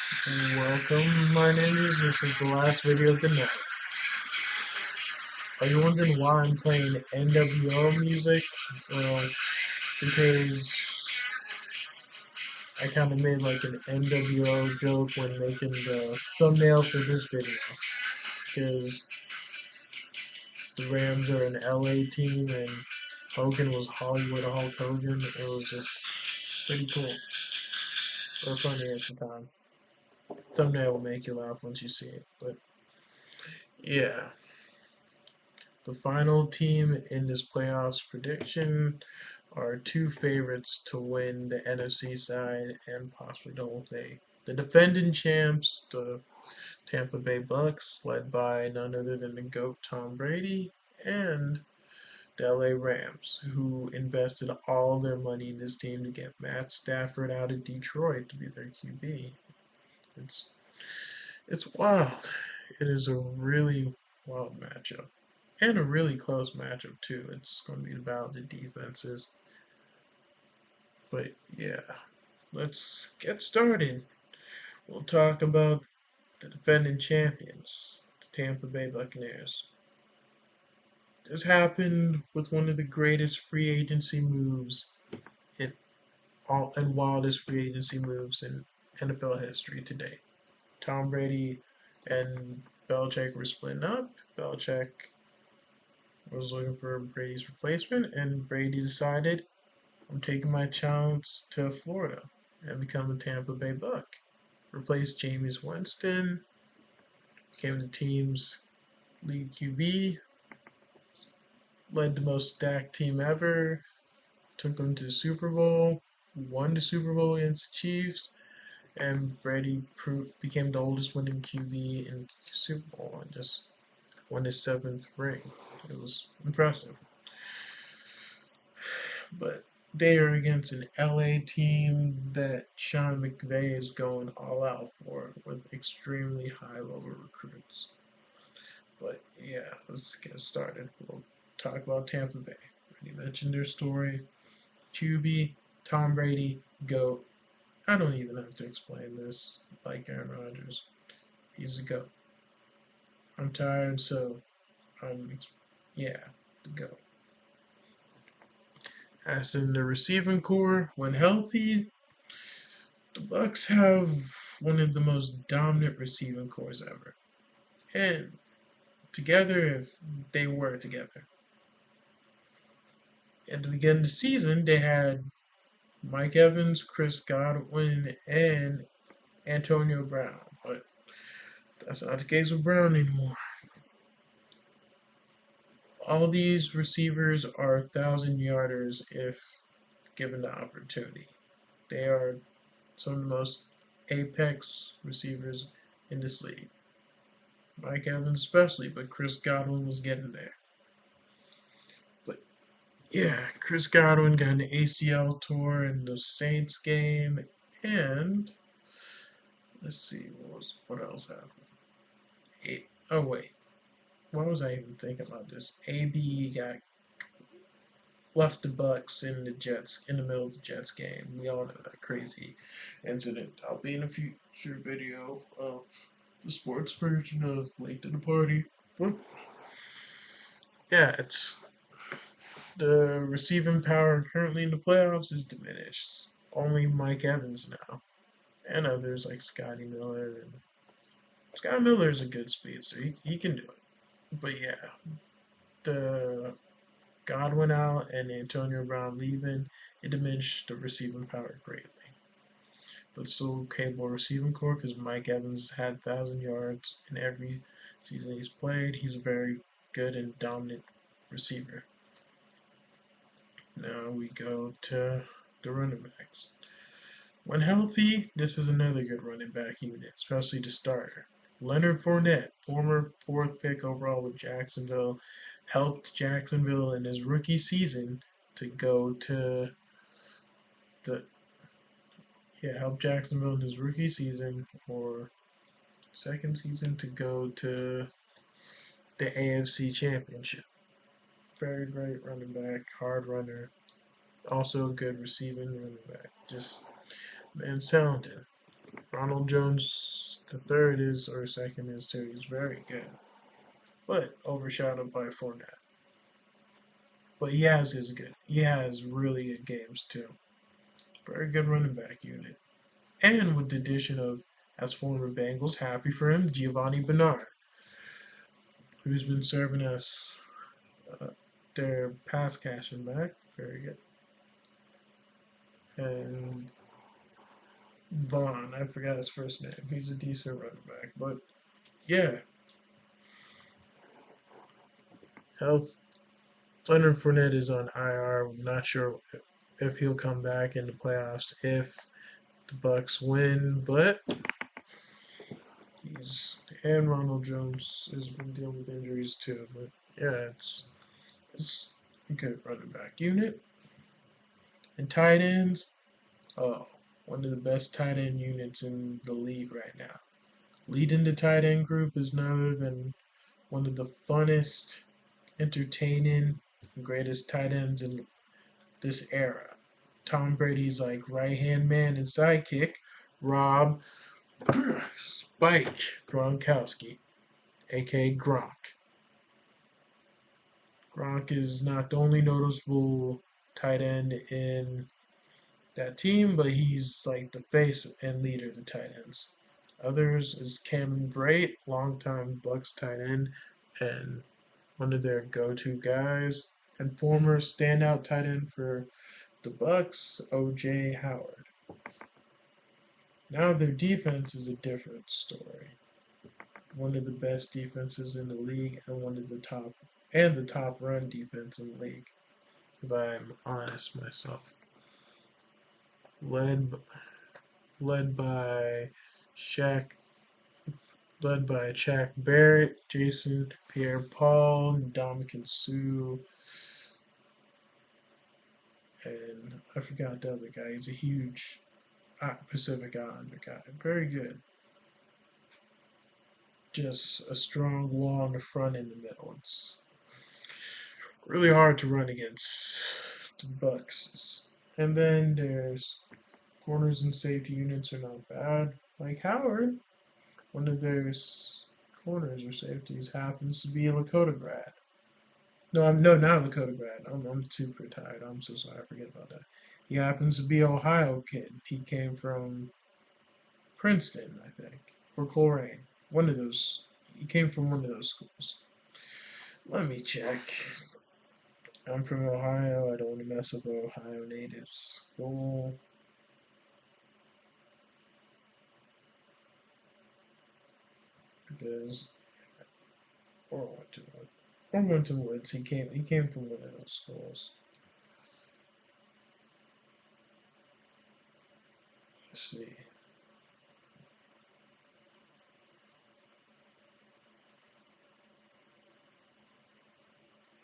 Welcome, my ninjas. This is the last video of the night. Are you wondering why I'm playing NWO music? Well, because I kind of made like an NWO joke when making the thumbnail for this video. Because the Rams are an LA team and Hogan was Hollywood Hulk Hogan. It was just pretty cool. Or funny at the time. Thumbnail will make you laugh once you see it. But yeah. The final team in this playoffs prediction are two favorites to win the NFC side and possibly the whole thing. The defending champs, the Tampa Bay Bucks, led by none other than the GOAT Tom Brady, and the LA Rams, who invested all their money in this team to get Matt Stafford out of Detroit to be their QB. It's it's wild. It is a really wild matchup. And a really close matchup too. It's going to be about the defenses. But yeah, let's get started. We'll talk about the defending champions, the Tampa Bay Buccaneers. This happened with one of the greatest free agency moves in all and wildest free agency moves in NFL history today. Tom Brady and Belichick were splitting up. Belichick was looking for Brady's replacement, and Brady decided, I'm taking my chance to Florida and become a Tampa Bay Buck. Replaced Jameis Winston, became the team's lead QB, led the most stacked team ever, took them to the Super Bowl, won the Super Bowl against the Chiefs, and Brady became the oldest winning QB in the Super Bowl and just won his seventh ring. It was impressive. But they are against an LA team that Sean McVay is going all out for with extremely high level recruits. But yeah, let's get started. We'll talk about Tampa Bay. Already mentioned their story. QB, Tom Brady, GOAT. I don't even have to explain this like Aaron Rodgers. He's a GOAT. I'm tired, so yeah, the GOAT. As in the receiving core, when healthy, the Bucks have one of the most dominant receiving cores ever. And together, if they were together. At the beginning of the season, they had Mike Evans, Chris Godwin, and Antonio Brown. But that's not the case with Brown anymore. All these receivers are 1,000 yarders if given the opportunity. They are some of the most apex receivers in this league. Mike Evans especially, but Chris Godwin was getting there. But yeah, Chris Godwin got an ACL tour in the Saints game, and let's see what else happened. Oh wait, why was I even thinking about this? AB got left the Bucks in the Jets in the middle of the Jets game. We all know that crazy incident. I'll be in a future video of the sports version of Late to the Party. But yeah, it's the receiving power currently in the playoffs is diminished. Only Mike Evans now, and others like Scotty Miller. And Scotty Miller is a good speedster. He can do it. But yeah, the Godwin out and Antonio Brown leaving, it diminished the receiving power greatly. But still capable receiving core because Mike Evans had 1,000 yards in every season he's played. He's a very good and dominant receiver. Now we go to the running backs. When healthy, this is another good running back unit, especially the starter. Leonard Fournette, former fourth pick overall with Jacksonville, helped Jacksonville in his rookie season to go to the helped Jacksonville in his rookie season or second season to go to the AFC Championship. Very great running back, hard runner, also a good receiving running back. Just man talented. Ronald Jones the third is, or second is too. He's very good, but overshadowed by Fournette. But he has really good games too. Very good running back unit. And with the addition of, as former Bengals, happy for him, Giovanni Bernard, who's been serving as uh, their pass catching back. Very good. And Vaughn, I forgot his first name. He's a decent running back. But yeah, health. Leonard Fournette is on IR. I'm not sure if he'll come back in the playoffs if the Bucks win, but and Ronald Jones has been dealing with injuries too. But yeah, it's a good running back unit. And tight ends, oh, one of the best tight end units in the league right now. Leading the tight end group is none other than one of the funnest, entertaining, greatest tight ends in this era. Tom Brady's like right hand man and sidekick, Rob Spike Gronkowski, aka Gronk. Gronk is not the only noticeable tight end in that team, but he's like the face and leader of the tight ends. Others is Cameron Brate, longtime Bucks tight end, and one of their go-to guys, and former standout tight end for the Bucks, O.J. Howard. Now their defense is a different story. One of the best defenses in the league, and one of the top run defense in the league. If I'm honest myself, led led by Shaq, led by Shaq Barrett, Jason Pierre-Paul, Ndamukong Suh, and I forgot the other guy. He's a huge Pacific Islander guy. Very good. Just a strong wall in the front and the middle. It's really hard to run against the Bucks. And then there's corners and safety units are not bad. Like Howard, one of their corners or safeties happens to be a Lakota grad. No, not a Lakota grad. I'm super tired. I'm so sorry. I forget about that. He happens to be an Ohio kid. He came from Princeton, I think, or Coleraine. One of those. He came from one of those schools. Let me check. I'm from Ohio. I don't want to mess up Ohio native school. Because Orwinton Woods. He came from one of those schools. Let's see.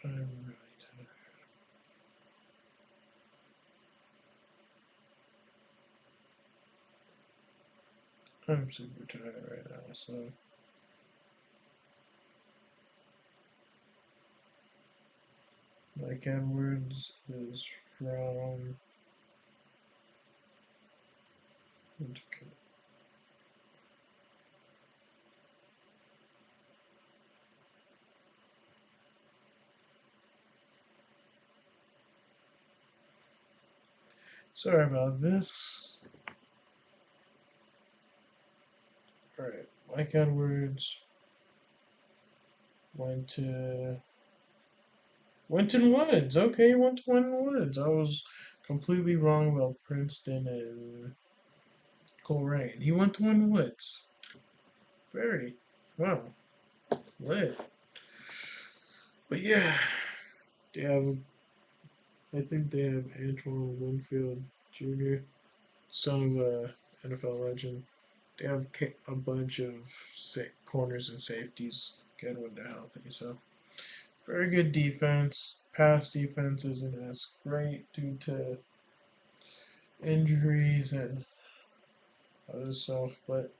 I'm really tired. I'm super tired right now. So Mike Edwards is from. Sorry about this. Alright, Mike Edwards went to Winton Woods. Okay, he went to Winton Woods. I was completely wrong about Princeton and Coleraine. He went to Winton Woods. Very wow, lit. But yeah, they have. I think they have Antoine Winfield Jr., son of a NFL legend. They have a bunch of corners and safeties good when they're healthy. So very good defense. Pass defense isn't as great due to injuries and other stuff, but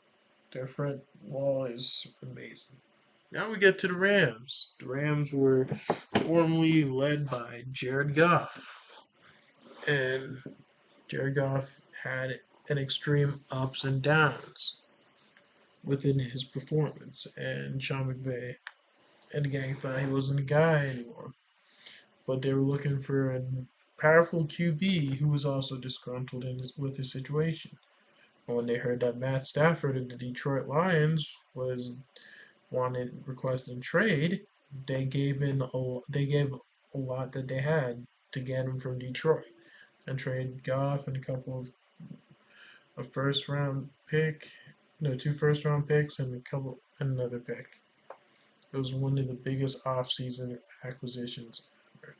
their front wall is amazing. Now we get to the Rams. The Rams were formerly led by Jared Goff. And Jared Goff had an extreme ups and downs within his performance, and Sean McVay and the gang thought he wasn't the guy anymore. But they were looking for a powerful QB who was also disgruntled with his situation. And when they heard that Matt Stafford of the Detroit Lions was requesting trade, they gave a lot that they had to get him from Detroit and trade Goff and a couple of a first round pick, no, two first round picks and another pick. It was one of the biggest offseason acquisitions ever.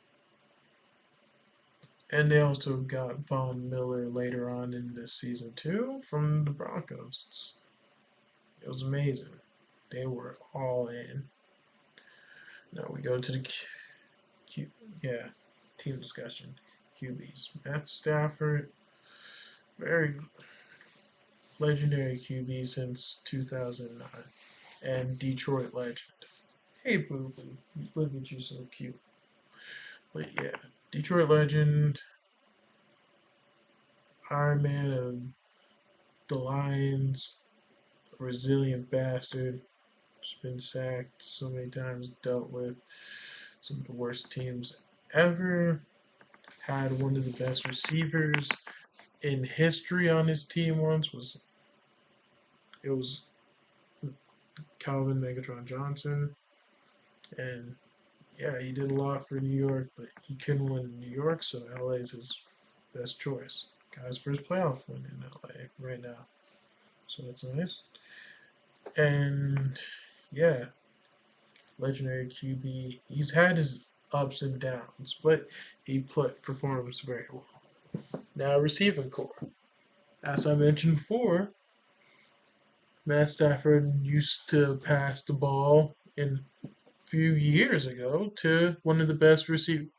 And they also got Von Miller later on in the season too from the Broncos. It was amazing. They were all in. Now we go to the Q, yeah, team discussion. QBs. Matt Stafford, very legendary QB since 2009, and Detroit legend. Hey, boo boo, look at you, so cute. But yeah, Detroit legend, Iron Man of the Lions, resilient bastard. Just been sacked so many times, dealt with some of the worst teams ever. Had one of the best receivers in history on his team once. It was Calvin Megatron Johnson, and yeah, he did a lot for New York, but he couldn't win in New York, so LA is his best choice. Got his first playoff win in LA right now, so that's nice. And yeah, legendary QB. He's had his ups and downs, but he performs very well. Now, receiving core. As I mentioned before, Matt Stafford used to pass the ball in a few years ago to one of the best receivers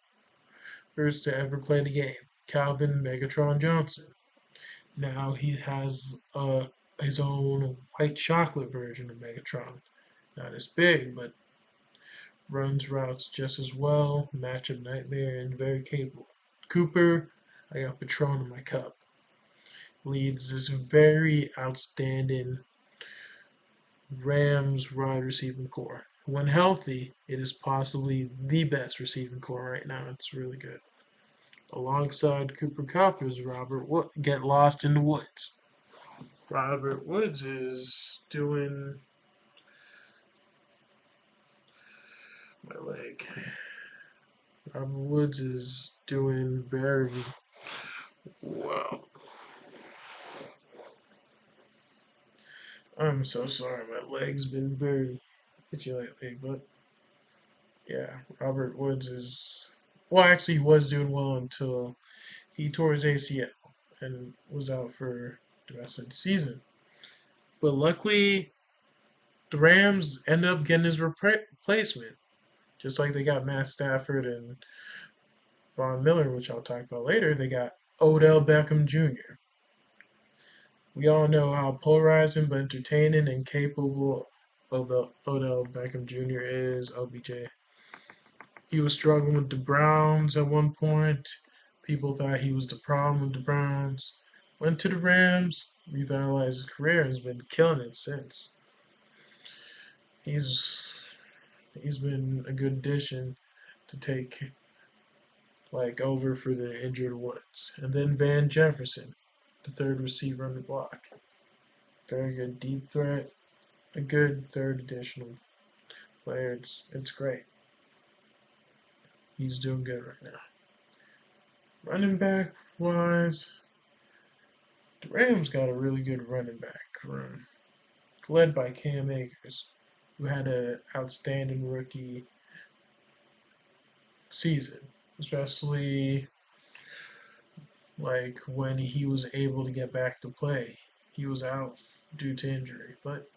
to ever play the game, Calvin Megatron Johnson. Now he has his own white chocolate version of Megatron. Not as big, but runs routes just as well, matchup nightmare, and very capable. Cooper, I got Patron in my cup. Leads this very outstanding Rams wide receiving core. When healthy, it is possibly the best receiving core right now. It's really good. Alongside Cooper Kupp is Robert Wood. Get lost in the woods. Robert Woods is doing my leg. Robert Woods is doing very well. I'm so sorry, my leg's been very itchy lately, but yeah, Robert Woods is well. Actually, he was doing well until he tore his ACL and was out for the rest of the season. But luckily, the Rams ended up getting his replacement, just like they got Matt Stafford and Von Miller, which I'll talk about later. They got Odell Beckham Jr. We all know how polarizing but entertaining and capable Odell Beckham Jr. is. OBJ. He was struggling with the Browns at one point. People thought he was the problem with the Browns. Went to the Rams, revitalized his career, and has been killing it since. He's he's been a good addition to take over for the injured Woods. And then Van Jefferson, the third receiver on the block. Very good deep threat, a good third additional player. It's great. He's doing good right now. Running back wise, the Rams got a really good running back room, led by Cam Akers, who had an outstanding rookie season, especially when he was able to get back to play. He was out due to injury, but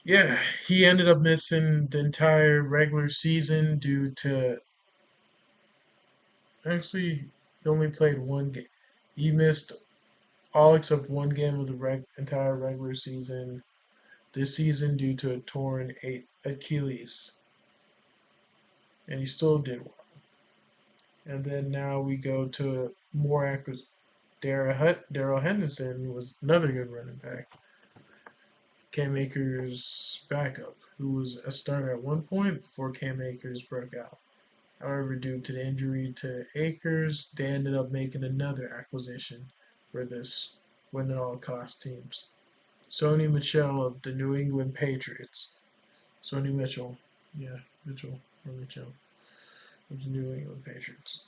yeah, he ended up missing the entire regular season due to actually he only played one game. He missed all except one game of the entire regular season this season due to a torn Achilles, and he still did well. And then now we go to more acquisitions. Darrell Henderson was another good running back. Cam Akers' backup, who was a starter at one point before Cam Akers broke out. However, due to the injury to Akers, they ended up making another acquisition for this win at all cost teams. Sony Michel of the New England Patriots. Sony Mitchell, yeah, Mitchell or Mitchell of the New England Patriots.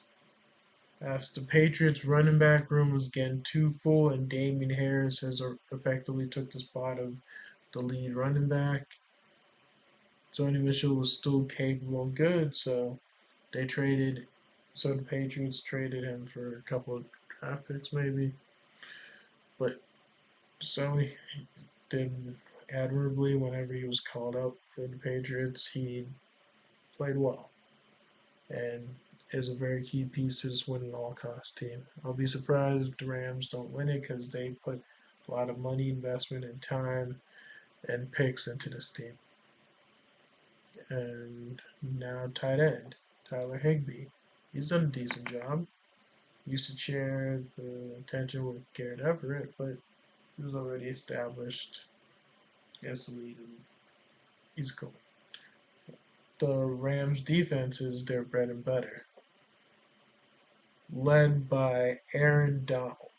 As the Patriots running back room was getting too full and Damien Harris has effectively took the spot of the lead running back, Sony Mitchell was still capable and good, so they traded. So the Patriots traded him for a couple of draft picks, maybe. But Sony did admirably whenever he was called up for the Patriots. He played well and is a very key piece to this win at all cost team. I'll be surprised if the Rams don't win it because they put a lot of money, investment, and time and picks into this team. And now tight end, Tyler Higbee. He's done a decent job. Used to share the attention with Garrett Everett, but he was already established as the lead. He's cool. The Rams defense is their bread and butter, led by Aaron Donald,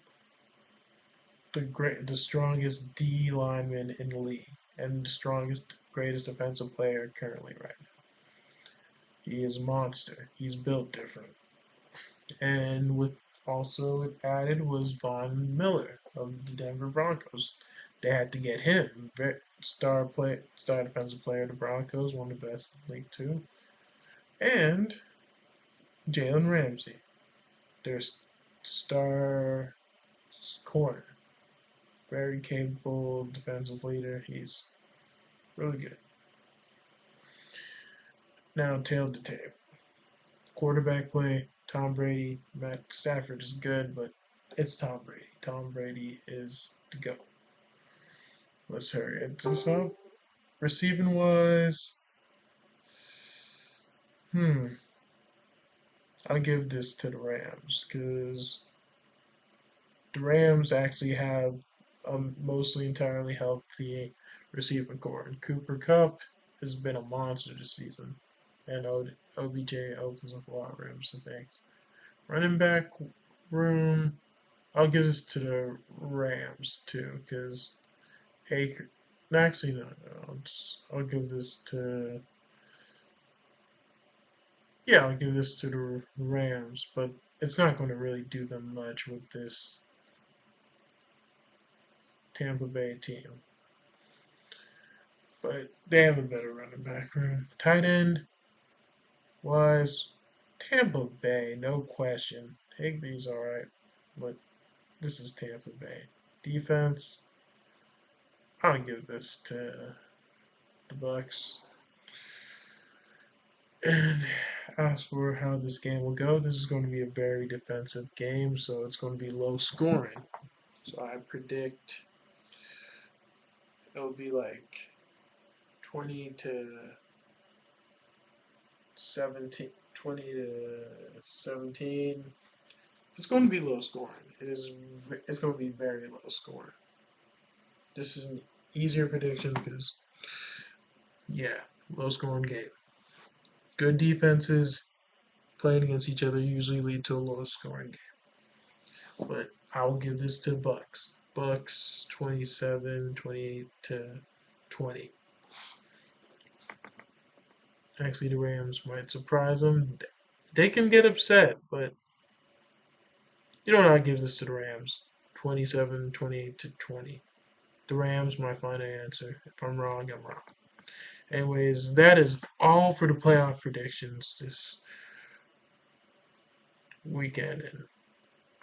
the strongest D lineman in the league and the strongest, greatest defensive player currently right now. He is a monster. He's built different. And with also added was Von Miller of the Denver Broncos. They had to get him. Star defensive player of the Broncos, one of the best in the league too. And Jalen Ramsey, their star corner. Very capable defensive leader. He's really good. Now tail to tape. Quarterback play, Tom Brady. Matt Stafford is good, but it's Tom Brady. Tom Brady is the GOAT. Let's hurry this up. Receiving wise, I'll give this to the Rams because the Rams actually have a mostly entirely healthy receiving core. And Cooper Kupp has been a monster this season, and OBJ opens up a lot of rooms to things. Running back room, I'll give this to the Rams too because Aker. Actually, no. I'll give this to. Yeah, I'll give this to the Rams, but it's not going to really do them much with this Tampa Bay team. But they have a better running back room. Tight end wise, Tampa Bay, no question. Higbee's alright, but this is Tampa Bay. Defense, I'll give this to the Bucks. And as for how this game will go, this is going to be a very defensive game, so it's going to be low scoring. So I predict it'll be like 20 to 17, 20 to 17. It's going to be low scoring. It's going to be very low scoring. This is an easier prediction because, yeah, low scoring game. Good defenses playing against each other usually lead to a low scoring game. But I will give this to Bucks. Bucks 27, 28 to 20. Actually, the Rams might surprise them. They can get upset, but you know what? I'll give this to the Rams. 27, 28 to 20. The Rams, my final answer. If I'm wrong, I'm wrong. Anyways, that is all for the playoff predictions this weekend. And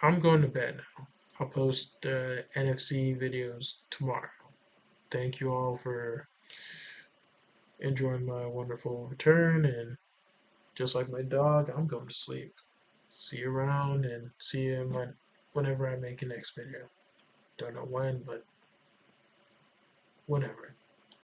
I'm going to bed now. I'll post NFC videos tomorrow. Thank you all for enjoying my wonderful return. And just like my dog, I'm going to sleep. See you around and see you whenever I make a next video. Don't know when, but whenever.